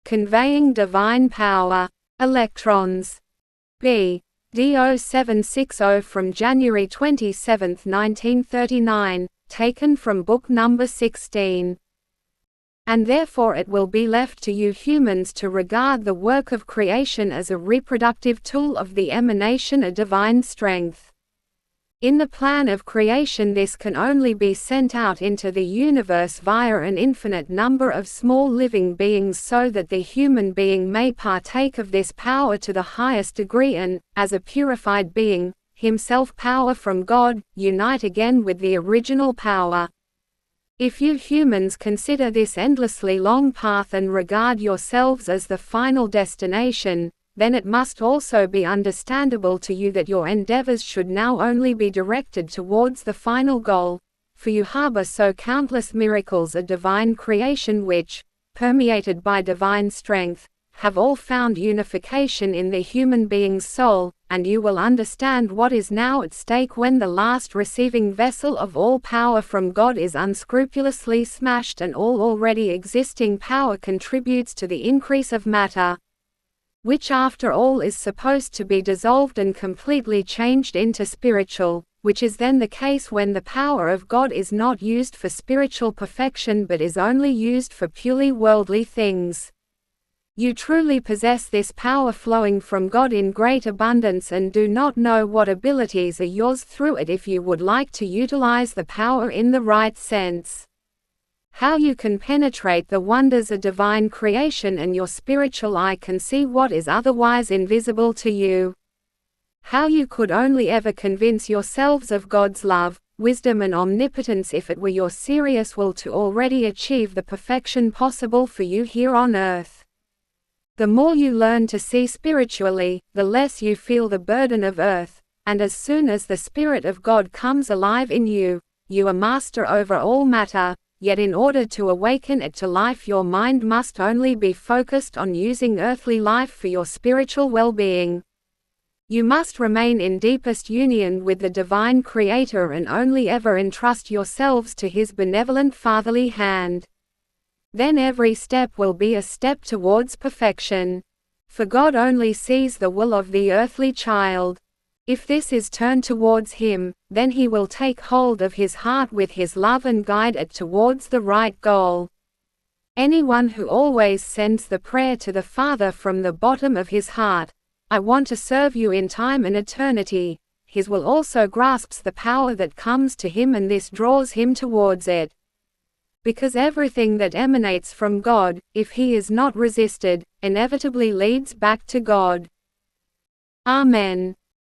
Conveying Divine Power. Electrons. BD0760 from January 27, 1939, taken from book number 16. And therefore it will be left to you humans to regard the work of creation as a reproductive tool of the emanation of divine strength. In the plan of creation, this can only be sent out into the universe via an infinite number of small living beings so that the human being may partake of this power to the highest degree and, as a purified being, himself power from God, unite again with the original power. If you humans consider this endlessly long path and regard yourselves as the final destination, then it must also be understandable to you that your endeavors should now only be directed towards the final goal, for you harbor so countless miracles of divine creation which, permeated by divine strength, have all found unification in the human being's soul, and you will understand what is now at stake when the last receiving vessel of all power from God is unscrupulously smashed and all already existing power contributes to the increase of matter, which after all is supposed to be dissolved and completely changed into spiritual, which is then the case when the power of God is not used for spiritual perfection but is only used for purely worldly things. You truly possess this power flowing from God in great abundance and do not know what abilities are yours through it if you would like to utilize the power in the right sense. How you can penetrate the wonders of divine creation and your spiritual eye can see what is otherwise invisible to you. How you could only ever convince yourselves of God's love, wisdom and omnipotence if it were your serious will to already achieve the perfection possible for you here on earth. The more you learn to see spiritually, the less you feel the burden of earth, and as soon as the Spirit of God comes alive in you, you are master over all matter. Yet in order to awaken it to life, your mind must only be focused on using earthly life for your spiritual well-being. You must remain in deepest union with the divine Creator and only ever entrust yourselves to His benevolent fatherly hand. Then every step will be a step towards perfection. For God only sees the will of the earthly child. If this is turned towards Him, then He will take hold of his heart with His love and guide it towards the right goal. Anyone who always sends the prayer to the Father from the bottom of his heart, "I want to serve you in time and eternity," His will also grasps the power that comes to him and this draws him towards it. Because everything that emanates from God, if He is not resisted, inevitably leads back to God. Amen.